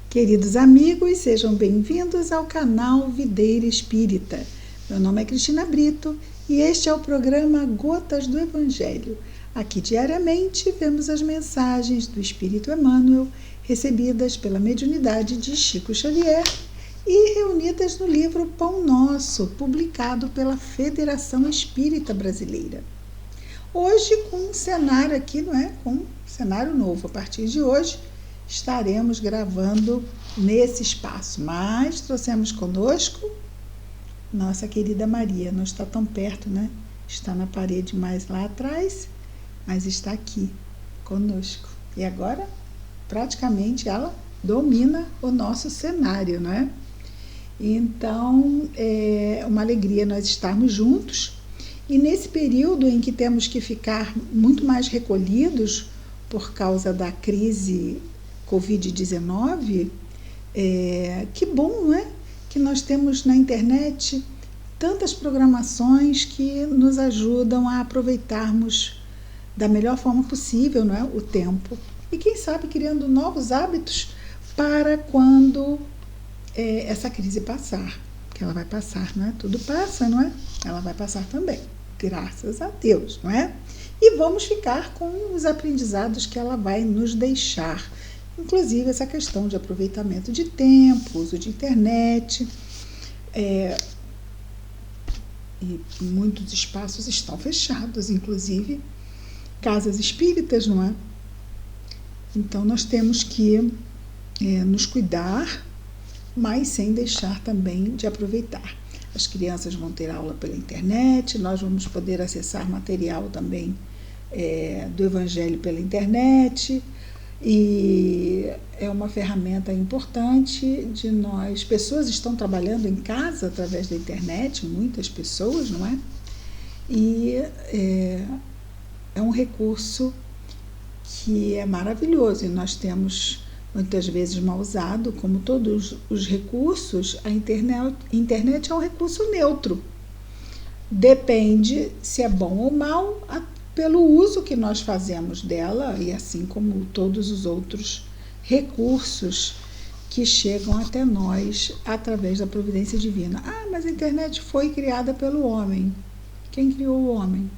Queridos amigos, sejam bem-vindos ao canal Videira Espírita. Meu nome é Cristina Brito e este é o programa Gotas do Evangelho. Aqui diariamente vemos as mensagens do Espírito Emmanuel recebidas pela mediunidade de Chico Xavier e reunidas no livro Pão Nosso, publicado pela Federação Espírita Brasileira. Hoje com um cenário aqui, com um cenário novo. A partir de hoje estaremos gravando nesse espaço, mas trouxemos conosco nossa querida Maria. Não está tão perto, Está na parede mais lá atrás, mas está aqui conosco. E agora, praticamente, ela domina o nosso cenário, Então, é uma alegria nós estarmos juntos. E nesse período em que temos que ficar muito mais recolhidos por causa da crise Covid-19, que bom, que nós temos na internet tantas programações que nos ajudam a aproveitarmos da melhor forma possível, o tempo. E quem sabe criando novos hábitos para quando essa crise passar. Porque ela vai passar, Tudo passa, Ela vai passar também, graças a Deus, E vamos ficar com os aprendizados que ela vai nos deixar. Inclusive essa questão de aproveitamento de tempo, uso de internet, e muitos espaços estão fechados, inclusive casas espíritas, Então nós temos que nos cuidar, mas sem deixar também de aproveitar. As crianças vão ter aula pela internet, nós vamos poder acessar material também do Evangelho pela internet, e é uma ferramenta importante de nós. Pessoas estão trabalhando em casa através da internet, muitas pessoas, E é um recurso que é maravilhoso, e nós temos muitas vezes mal usado. Como todos os recursos, a internet é um recurso neutro. Depende se é bom ou mal pelo uso que nós fazemos dela, e assim como todos os outros recursos que chegam até nós através da providência divina. Mas a internet foi criada pelo homem. Quem criou o homem?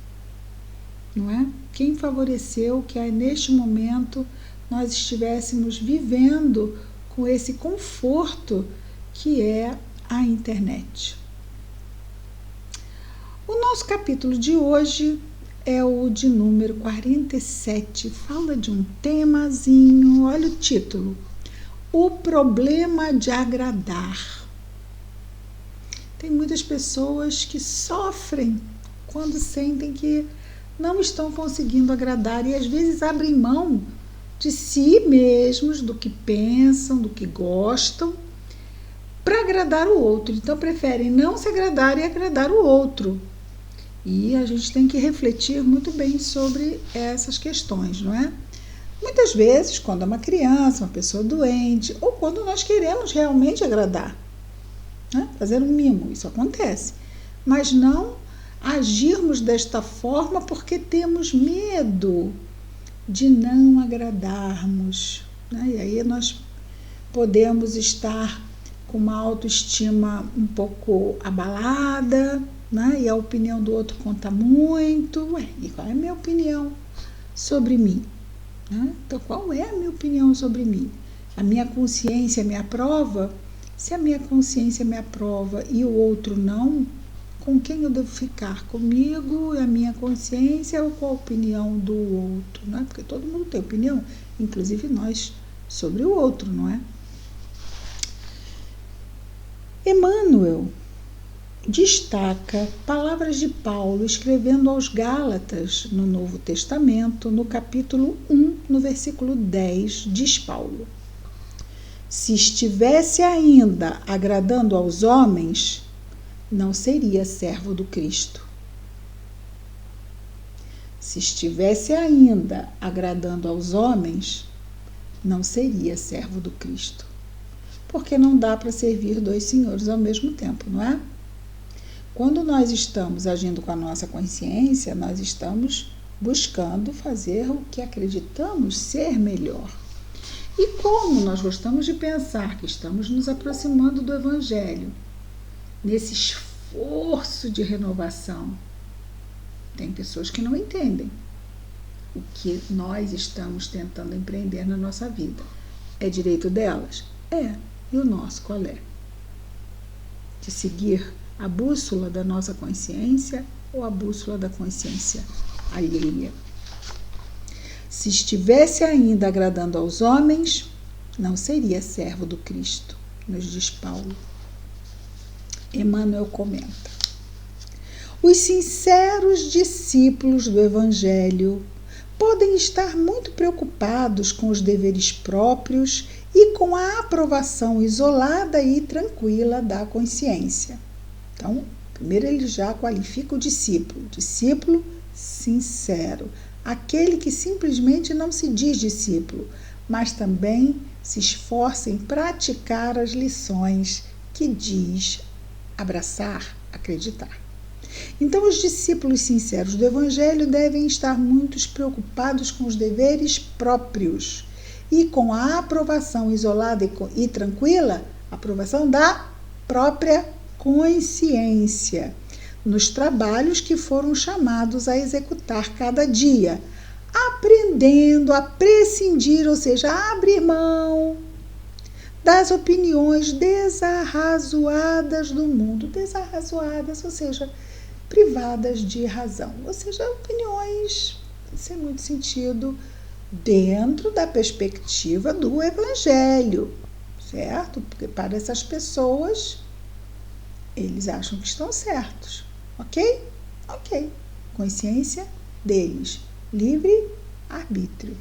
Quem favoreceu que neste momento nós estivéssemos vivendo com esse conforto que é a internet? O nosso capítulo de hoje é o de número 47, fala de um temazinho, olha o título: o problema de agradar. Tem muitas pessoas que sofrem quando sentem que não estão conseguindo agradar, e às vezes abrem mão de si mesmos, do que pensam, do que gostam, para agradar o outro. Então preferem não se agradar e agradar o outro. E a gente tem que refletir muito bem sobre essas questões, Muitas vezes, quando é uma criança, uma pessoa doente, ou quando nós queremos realmente agradar, fazer um mimo, isso acontece. Mas não agirmos desta forma porque temos medo de não agradarmos, E aí nós podemos estar com uma autoestima um pouco abalada, E a opinião do outro conta muito. E qual é a minha opinião sobre mim? Então, qual é a minha opinião sobre mim? A minha consciência me aprova? Se a minha consciência me aprova e o outro não, com quem eu devo ficar? Comigo e a minha consciência, ou com a opinião do outro? Porque todo mundo tem opinião, inclusive nós, sobre o outro, Emmanuel destaca palavras de Paulo escrevendo aos Gálatas no Novo Testamento, no capítulo 1, no versículo 10, diz Paulo: se estivesse ainda agradando aos homens, não seria servo do Cristo. Se estivesse ainda agradando aos homens, não seria servo do Cristo. Porque não dá para servir dois senhores ao mesmo tempo, Quando nós estamos agindo com a nossa consciência, nós estamos buscando fazer o que acreditamos ser melhor. E como nós gostamos de pensar que estamos nos aproximando do Evangelho, nesse esforço de renovação, tem pessoas que não entendem o que nós estamos tentando empreender na nossa vida. É direito delas? É. E o nosso qual é? De seguir a bússola da nossa consciência ou a bússola da consciência alheia? Se estivesse ainda agradando aos homens, não seria servo do Cristo, nos diz Paulo. Emmanuel comenta: os sinceros discípulos do Evangelho podem estar muito preocupados com os deveres próprios e com a aprovação isolada e tranquila da consciência. Então, primeiro ele já qualifica o discípulo sincero, aquele que simplesmente não se diz discípulo, mas também se esforça em praticar as lições que diz abraçar, acreditar. Então, os discípulos sinceros do Evangelho devem estar muito preocupados com os deveres próprios e com a aprovação isolada e tranquila, aprovação da própria consciência, nos trabalhos que foram chamados a executar cada dia, aprendendo a prescindir, ou seja, a abrir mão das opiniões desarrazoadas do mundo, desarrazoadas, ou seja, privadas de razão, ou seja, opiniões, sem muito sentido, dentro da perspectiva do Evangelho, certo? Porque para essas pessoas, eles acham que estão certos, ok? Ok. Consciência deles, livre arbítrio.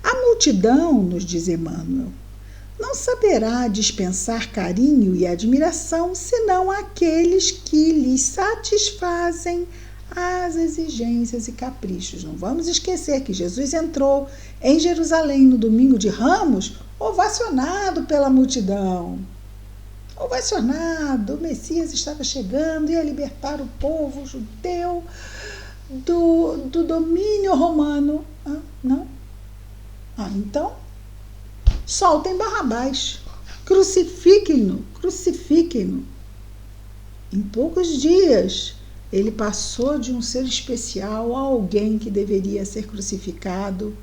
A multidão, nos diz Emmanuel, não saberá dispensar carinho e admiração senão àqueles que lhes satisfazem as exigências e caprichos. Não vamos esquecer que Jesus entrou em Jerusalém no domingo de Ramos, ovacionado pela multidão. Ovacionado, o Messias estava chegando, ia libertar o povo judeu do domínio romano. Não? Então, soltem Barrabás, crucifiquem-no. Em poucos dias, ele passou de um ser especial a alguém que deveria ser crucificado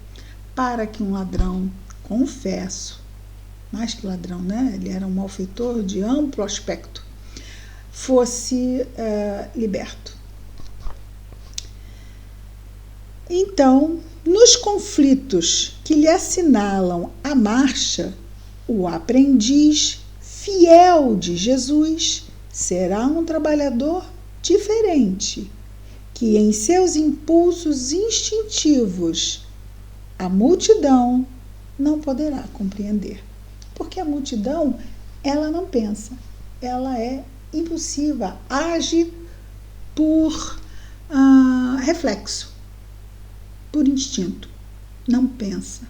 para que um ladrão, confesso, mais que ladrão, né? Ele era um malfeitor de amplo aspecto, fosse liberto. Então, nos conflitos que lhe assinalam a marcha, o aprendiz fiel de Jesus será um trabalhador diferente, que em seus impulsos instintivos a multidão não poderá compreender. Porque a multidão, ela não pensa, ela é impulsiva, age por reflexo, por instinto, não pensa.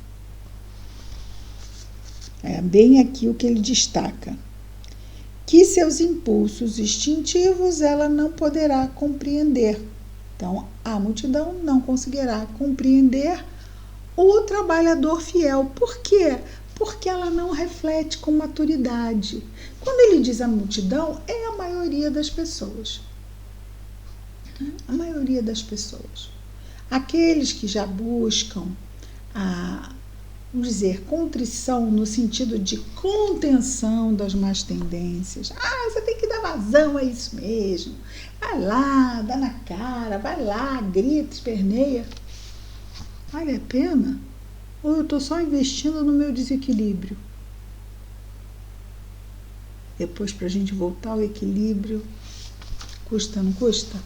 É bem aqui o que ele destaca, que seus impulsos instintivos ela não poderá compreender. Então, a multidão não conseguirá compreender o trabalhador fiel. Por quê? Porque ela não reflete com maturidade. Quando ele diz a multidão, é a maioria das pessoas. A maioria das pessoas. Aqueles que já buscam vamos dizer, contrição no sentido de contenção das más tendências. Você tem que dar vazão a isso mesmo. Vai lá, dá na cara, vai lá, grita, esperneia. Vale a pena? Ou eu estou só investindo no meu desequilíbrio? Depois, para a gente voltar ao equilíbrio, custa, não custa?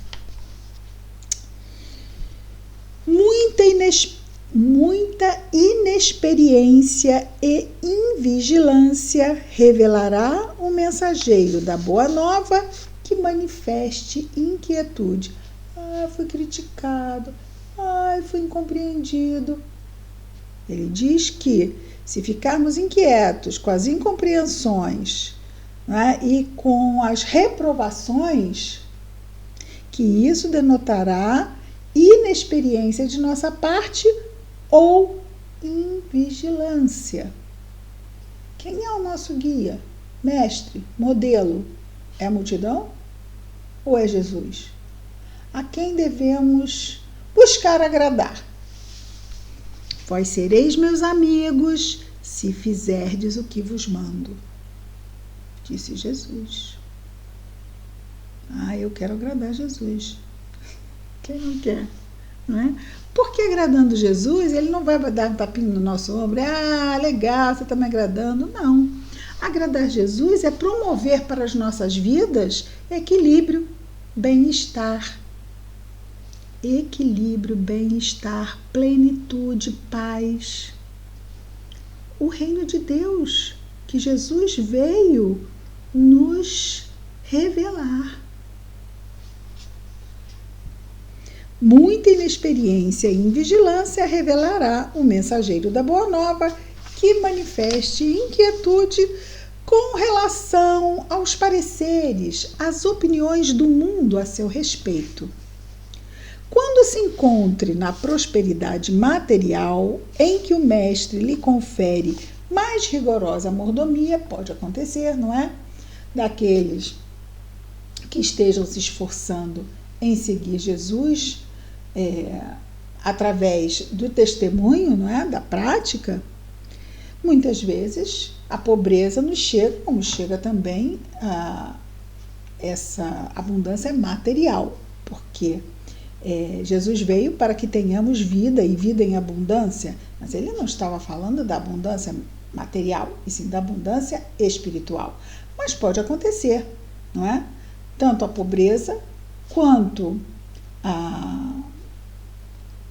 Muita inexperiência e invigilância revelará o mensageiro da boa nova que manifeste inquietude. Fui criticado, fui incompreendido. Ele diz que se ficarmos inquietos com as incompreensões, né, e com as reprovações, que isso denotará inexperiência de nossa parte ou vigilância. Quem é o nosso guia, mestre, modelo? É a multidão ou é Jesus? A quem devemos buscar agradar? Vós sereis meus amigos, se fizerdes o que vos mando, disse Jesus. Eu quero agradar Jesus. Quem não quer? Não é? Porque agradando Jesus, ele não vai dar um tapinho no nosso ombro. Legal, você está me agradando. Não. Agradar Jesus é promover para as nossas vidas equilíbrio, bem-estar. Equilíbrio, bem-estar, plenitude, paz. O reino de Deus, que Jesus veio nos revelar. Muita inexperiência e invigilância revelará o mensageiro da Boa Nova que manifeste inquietude com relação aos pareceres, às opiniões do mundo a seu respeito. Quando se encontre na prosperidade material, em que o mestre lhe confere mais rigorosa mordomia, pode acontecer, não é? Daqueles que estejam se esforçando em seguir Jesus, através do testemunho, não é? Da prática, muitas vezes a pobreza nos chega, como chega também essa abundância material, porque Jesus veio para que tenhamos vida e vida em abundância, mas ele não estava falando da abundância material, e sim da abundância espiritual. Mas pode acontecer, não é? Tanto a pobreza quanto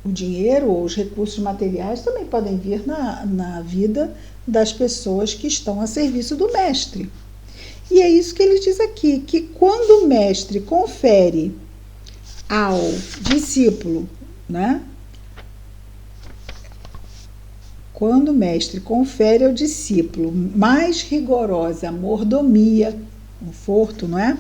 o dinheiro ou os recursos materiais também podem vir na vida das pessoas que estão a serviço do mestre. E é isso que ele diz aqui, que quando o mestre confere ao discípulo, né? Quando o mestre confere ao discípulo mais rigorosa mordomia, conforto, não é?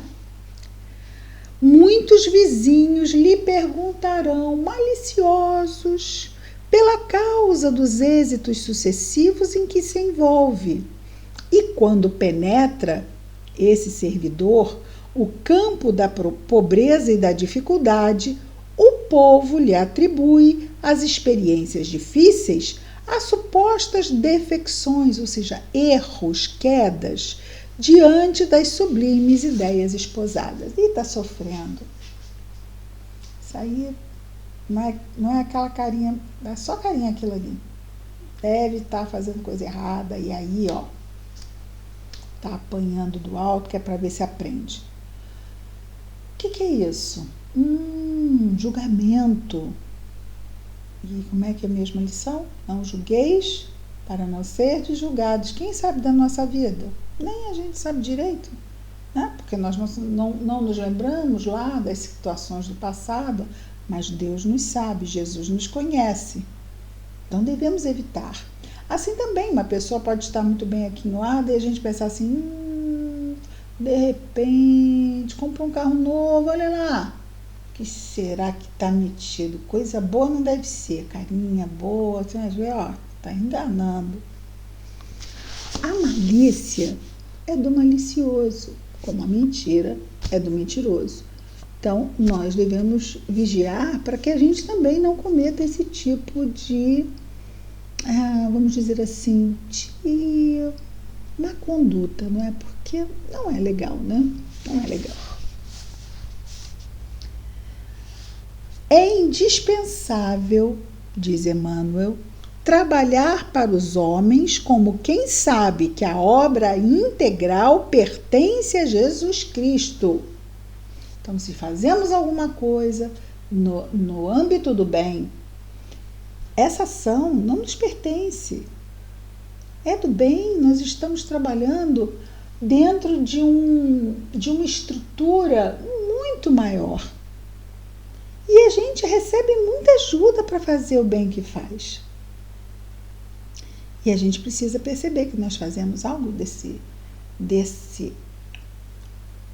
Muitos vizinhos lhe perguntarão, maliciosos, pela causa dos êxitos sucessivos em que se envolve. E quando penetra esse servidor o campo da pobreza e da dificuldade, o povo lhe atribui as experiências difíceis a supostas defecções, ou seja, erros, quedas, diante das sublimes ideias esposadas. E está sofrendo. Isso aí não é aquela carinha, é só carinha aquilo ali. Deve estar fazendo coisa errada, e aí, está apanhando do alto, que é para ver se aprende. O que é isso? Julgamento. E como é que é a mesma lição? Não julgueis para não serdes julgados. Quem sabe da nossa vida? Nem a gente sabe direito, né? Porque nós não nos lembramos lá das situações do passado, mas Deus nos sabe, Jesus nos conhece. Então devemos evitar. Assim também, uma pessoa pode estar muito bem aqui no ar, e a gente pensar assim, de repente, comprou um carro novo, olha lá, o que será que está metido? Coisa boa não deve ser, carinha boa, você vai ver, está enganando. A malícia é do malicioso, como a mentira é do mentiroso. Então, nós devemos vigiar para que a gente também não cometa esse tipo de, vamos dizer assim, de má conduta, não é? Porque não é legal, né? Não é legal. É indispensável, diz Emmanuel, trabalhar para os homens como quem sabe que a obra integral pertence a Jesus Cristo. Então, se fazemos alguma coisa no âmbito do bem, essa ação não nos pertence. É do bem, nós estamos trabalhando dentro de uma estrutura muito maior. E a gente recebe muita ajuda para fazer o bem que faz. E a gente precisa perceber que nós fazemos algo desse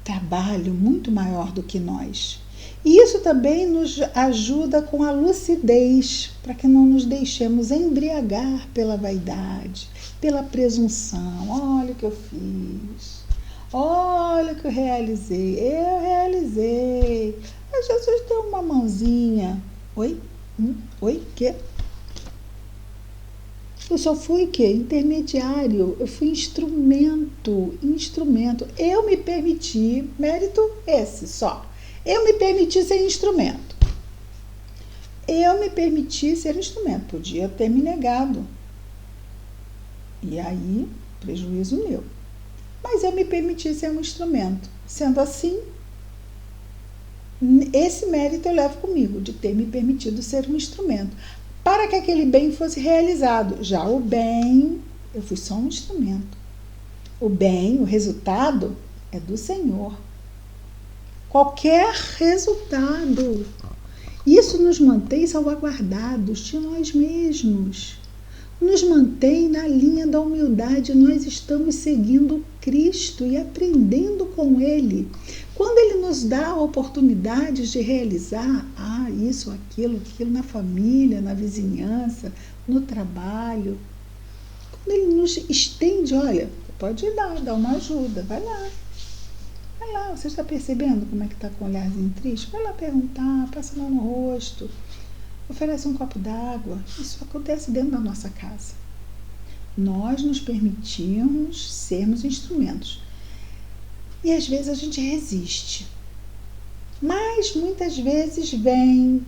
trabalho muito maior do que nós. E isso também nos ajuda com a lucidez, para que não nos deixemos embriagar pela vaidade, pela presunção. Olha o que eu fiz, olha o que eu realizei. Eu realizei. Mas Jesus deu uma mãozinha. Oi? Oi? Que? Eu só fui que intermediário, eu fui instrumento. Eu me permiti, mérito esse só. Eu me permiti ser instrumento. Podia ter me negado. E aí, prejuízo meu. Mas eu me permiti ser um instrumento. Sendo assim, esse mérito eu levo comigo, de ter me permitido ser um instrumento, para que aquele bem fosse realizado. Já o bem, eu fui só um instrumento. O bem, o resultado, é do Senhor. Qualquer resultado. Isso nos mantém salvaguardados de nós mesmos. Nos mantém na linha da humildade. Nós estamos seguindo Cristo e aprendendo com Ele. Quando Ele nos dá oportunidades de realizar isso, aquilo na família, na vizinhança, no trabalho, quando Ele nos estende, olha, pode ir lá, dar uma ajuda, vai lá, você está percebendo como é que está com o olharzinho triste? Vai lá perguntar, passa a mão no rosto, oferece um copo d'água. Isso acontece dentro da nossa casa. Nós nos permitimos sermos instrumentos. E às vezes a gente resiste. Mas muitas vezes vem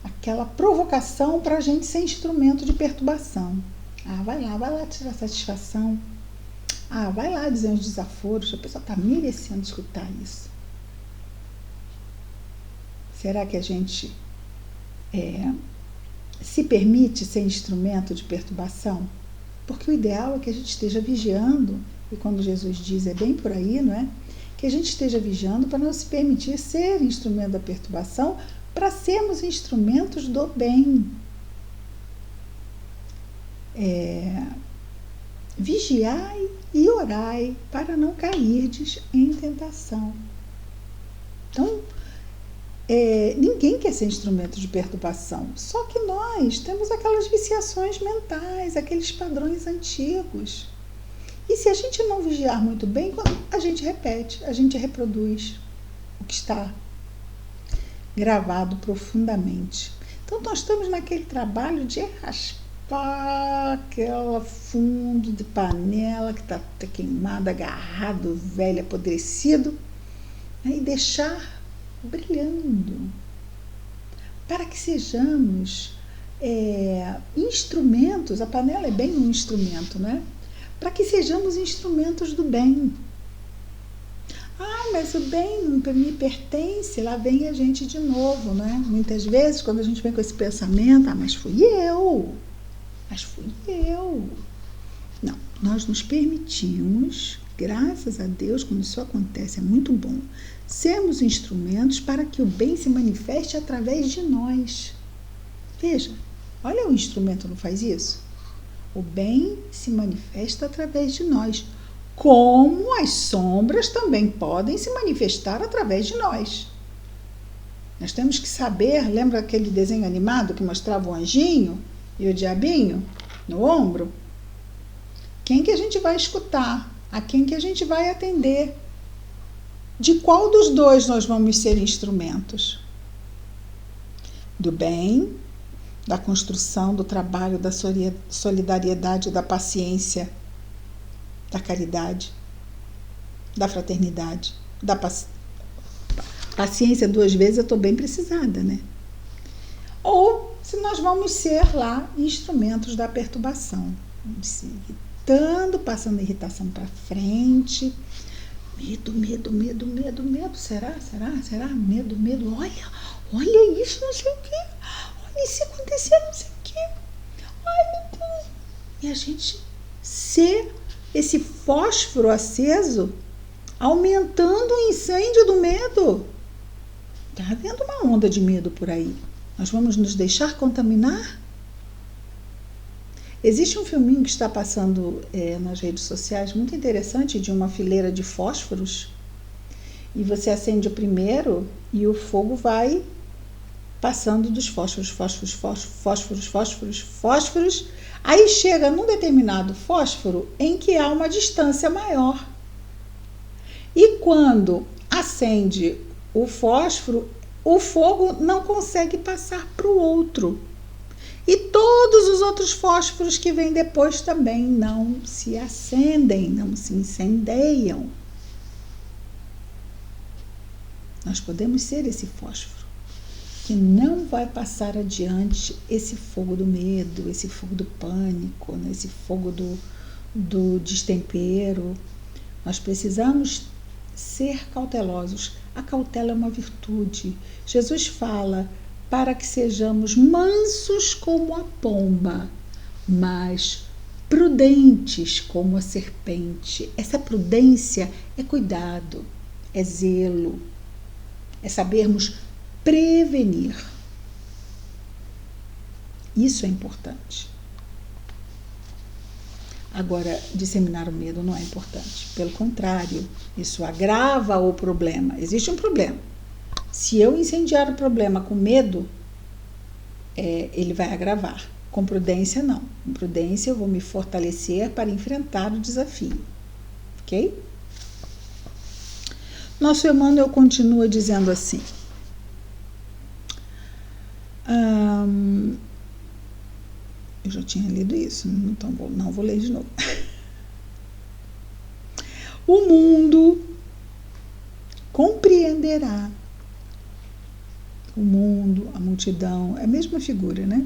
aquela provocação para a gente ser instrumento de perturbação. Vai lá tirar satisfação. Vai lá dizer uns desaforos. A pessoa está merecendo escutar isso. Será que a gente se permite ser instrumento de perturbação? Porque o ideal é que a gente esteja vigiando, e quando Jesus diz, é bem por aí, não é? Que a gente esteja vigiando para não se permitir ser instrumento da perturbação, para sermos instrumentos do bem. Vigiai e orai para não cairdes em tentação. Então, ninguém quer ser instrumento de perturbação, só que nós temos aquelas viciações mentais, aqueles padrões antigos. E se a gente não vigiar muito bem, a gente repete, a gente reproduz o que está gravado profundamente. Então, nós estamos naquele trabalho de raspar aquele fundo de panela que está queimado, agarrado, velho, apodrecido, e deixar brilhando, para que sejamos instrumentos. A panela é bem um instrumento, né? Para que sejamos instrumentos do bem. Mas o bem não me pertence. Lá vem a gente de novo, né? Muitas vezes, quando a gente vem com esse pensamento, mas fui eu. Não, nós nos permitimos, graças a Deus, quando isso acontece, é muito bom, sermos instrumentos para que o bem se manifeste através de nós. Veja, olha, o instrumento não faz isso? O bem se manifesta através de nós, como as sombras também podem se manifestar através de nós. Nós temos que saber, lembra aquele desenho animado que mostrava o anjinho e o diabinho no ombro? Quem que a gente vai escutar? A quem que a gente vai atender? De qual dos dois nós vamos ser instrumentos? Do bem, da construção, do trabalho, da solidariedade, da paciência, da caridade, da fraternidade, da paciência 2 vezes, eu estou bem precisada, né? Ou se nós vamos ser lá instrumentos da perturbação, se irritando, passando a irritação para frente, medo, será, medo, olha isso, não sei o quê, olha isso acontecer, não sei o quê, ai meu Deus, e a gente ser esse fósforo aceso, aumentando o incêndio do medo. Está havendo uma onda de medo por aí. Nós vamos nos deixar contaminar? Existe um filminho que está passando nas redes sociais, muito interessante, de uma fileira de fósforos, E você acende o primeiro e o fogo vai passando dos fósforos. Aí chega num determinado fósforo em que há uma distância maior. E quando acende o fósforo, o fogo não consegue passar para o outro. E todos os outros fósforos que vêm depois também não se acendem, não se incendeiam. Nós podemos ser esse fósforo que não vai passar adiante esse fogo do medo, esse fogo do pânico, esse fogo do destempero. Nós precisamos ser cautelosos. A cautela é uma virtude. Jesus fala para que sejamos mansos como a pomba, mas prudentes como a serpente. Essa prudência é cuidado, é zelo, é sabermos prevenir. Isso é importante. Agora, disseminar o medo não é importante. Pelo contrário, isso agrava o problema. Existe um problema. Se eu incendiar o problema com medo, ele vai agravar. Com prudência, não. Com prudência, eu vou me fortalecer para enfrentar o desafio. Ok? Nosso Emmanuel continua dizendo assim. Eu já tinha lido isso, então não vou ler de novo. O mundo compreenderá. O mundo, a multidão, é a mesma figura, né?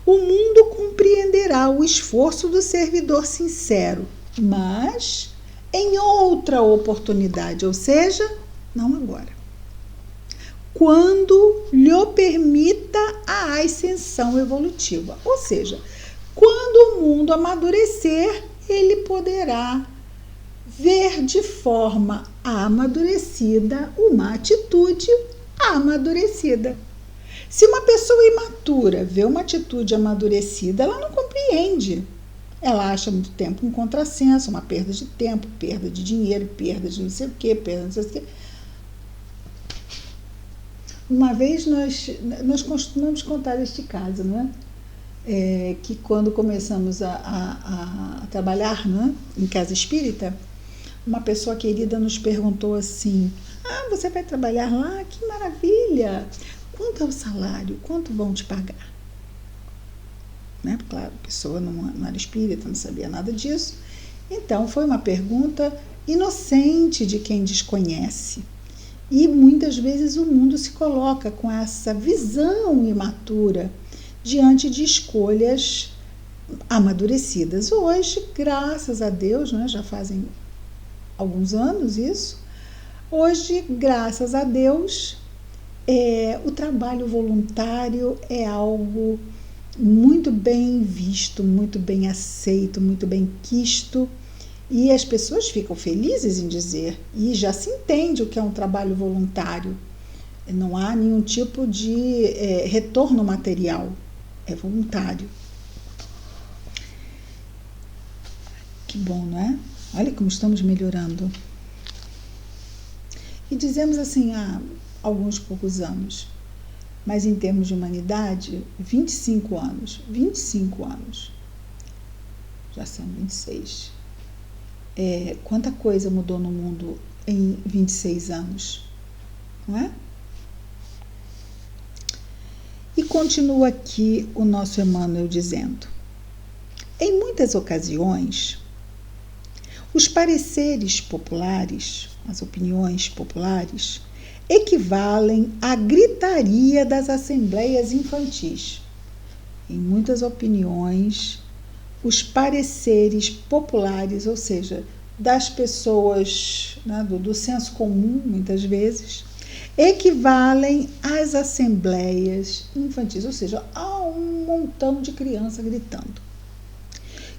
O mundo compreenderá o esforço do servidor sincero, mas em outra oportunidade, ou seja, não agora. Quando lhe permita a ascensão evolutiva. Ou seja, quando o mundo amadurecer, ele poderá ver de forma amadurecida uma atitude amadurecida. Se uma pessoa imatura vê uma atitude amadurecida, ela não compreende. Ela acha muito tempo um contrassenso, uma perda de tempo, perda de dinheiro, perda de não sei o quê, perda de não sei o quê. Uma vez nós costumamos contar este caso, não é? Que quando começamos a trabalhar, não é? Em casa espírita, uma pessoa querida nos perguntou assim: você vai trabalhar lá? Que maravilha! Quanto é o salário? Quanto vão te pagar? Né? Claro, a pessoa não era espírita, não sabia nada disso. Então, foi uma pergunta inocente de quem desconhece. E muitas vezes o mundo se coloca com essa visão imatura diante de escolhas amadurecidas. Hoje, graças a Deus, né, já fazem alguns anos isso, hoje, graças a Deus, o trabalho voluntário é algo muito bem visto, muito bem aceito, muito bem quisto. E as pessoas ficam felizes em dizer, e já se entende o que é um trabalho voluntário. Não há nenhum tipo de retorno material, é voluntário. Que bom, não é? Olha como estamos melhorando. E dizemos assim, há alguns poucos anos, mas em termos de humanidade, 25 anos. 25 anos. Já são 26. Quanta coisa mudou no mundo em 26 anos, não é? E continua aqui o nosso Emmanuel dizendo: em muitas ocasiões, os pareceres populares, as opiniões populares, equivalem à gritaria das assembleias infantis. Em muitas opiniões, os pareceres populares, ou seja, das pessoas, né, do senso comum, muitas vezes, equivalem às assembleias infantis, ou seja, a um montão de criança gritando,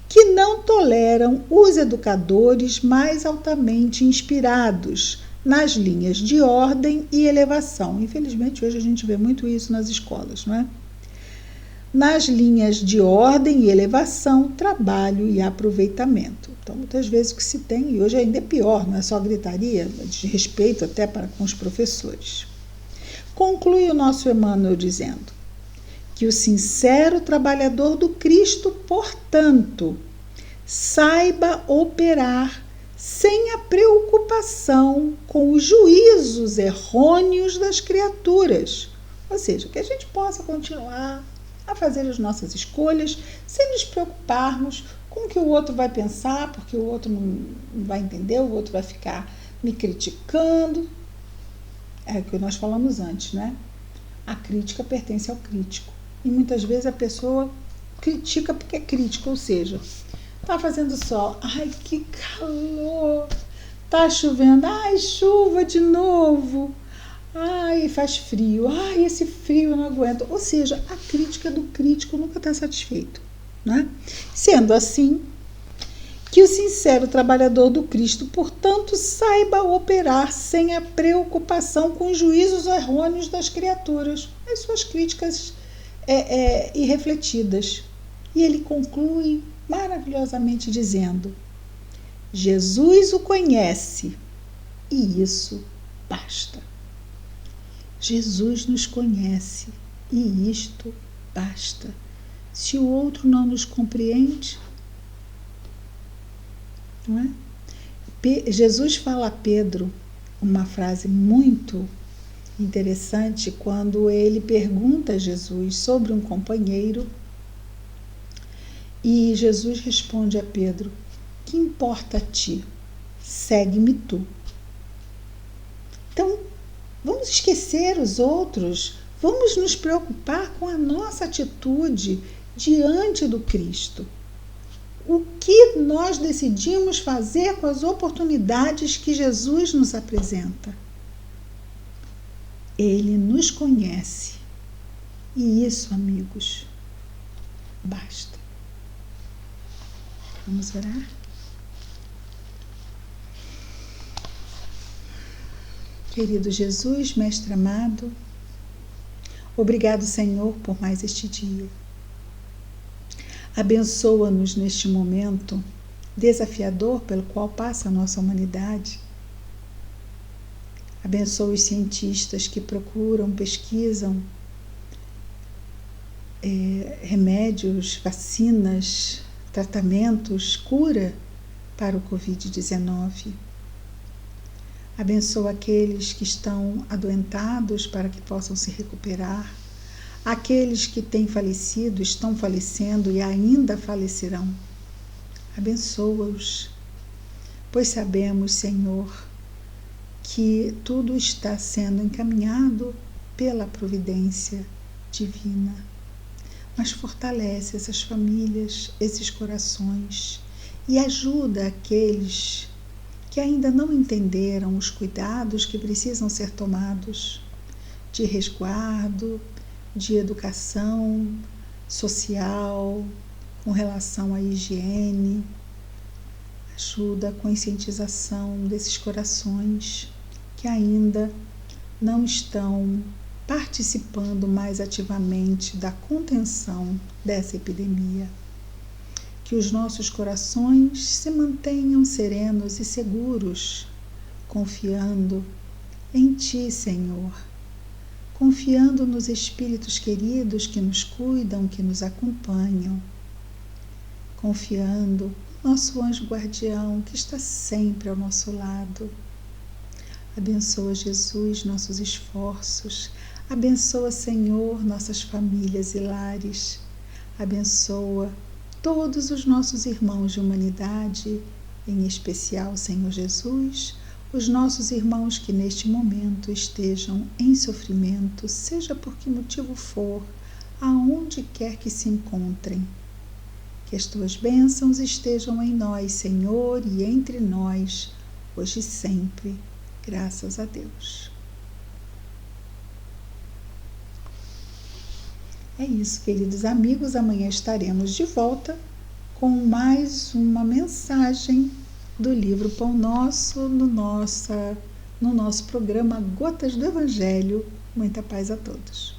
que não toleram os educadores mais altamente inspirados nas linhas de ordem e elevação. Infelizmente, hoje a gente vê muito isso nas escolas, não é? Nas linhas de ordem e elevação, trabalho e aproveitamento. Então, muitas vezes o que se tem, e hoje ainda é pior, não é só gritaria, é desrespeito até para com os professores. Conclui o nosso Emmanuel dizendo que o sincero trabalhador do Cristo, portanto, saiba operar sem a preocupação com os juízos errôneos das criaturas. Ou seja, que a gente possa continuar a fazer as nossas escolhas sem nos preocuparmos com o que o outro vai pensar, porque o outro não vai entender, o outro vai ficar me criticando. É o que nós falamos antes, né? A crítica pertence ao crítico. E muitas vezes a pessoa critica porque é crítica, ou seja, tá fazendo sol, ai que calor, tá chovendo, ai chuva de novo, ai faz frio, ai esse frio eu não aguento. Ou seja, a crítica do crítico nunca está satisfeito, né? Sendo assim, que o sincero trabalhador do Cristo, portanto, saiba operar sem a preocupação com os juízos errôneos das criaturas, as suas críticas irrefletidas. E ele conclui maravilhosamente dizendo: Jesus o conhece e isso basta. Jesus nos conhece e isto basta. Se o outro não nos compreende, não é? Jesus fala a Pedro uma frase muito interessante quando ele pergunta a Jesus sobre um companheiro e Jesus responde a Pedro: que importa a ti? Segue-me tu. Então, vamos esquecer os outros, vamos nos preocupar com a nossa atitude diante do Cristo. O que nós decidimos fazer com as oportunidades que Jesus nos apresenta? Ele nos conhece. E isso, amigos, basta. Vamos orar? Querido Jesus, Mestre amado, obrigado, Senhor, por mais este dia. Abençoa-nos neste momento desafiador pelo qual passa a nossa humanidade. Abençoa os cientistas que procuram, pesquisam remédios, vacinas, tratamentos, cura para o Covid-19. Abençoa aqueles que estão adoentados para que possam se recuperar. Aqueles que têm falecido, estão falecendo e ainda falecerão. Abençoa-os, pois sabemos, Senhor, que tudo está sendo encaminhado pela providência divina. Mas fortalece essas famílias, esses corações e ajuda aqueles que ainda não entenderam os cuidados que precisam ser tomados de resguardo, de educação social, com relação à higiene. Ajuda a conscientização desses corações que ainda não estão participando mais ativamente da contenção dessa epidemia. Que os nossos corações se mantenham serenos e seguros, confiando em Ti, Senhor, confiando nos espíritos queridos que nos cuidam, que nos acompanham, confiando no nosso anjo guardião que está sempre ao nosso lado. Abençoa, Jesus, nossos esforços. Abençoa, Senhor, nossas famílias e lares. Abençoa todos os nossos irmãos de humanidade, em especial, Senhor Jesus, os nossos irmãos que neste momento estejam em sofrimento, seja por que motivo for, aonde quer que se encontrem. Que as Tuas bênçãos estejam em nós, Senhor, e entre nós, hoje e sempre. Graças a Deus. É isso, queridos amigos. Amanhã estaremos de volta com mais uma mensagem do livro Pão Nosso no nosso programa Gotas do Evangelho. Muita paz a todos.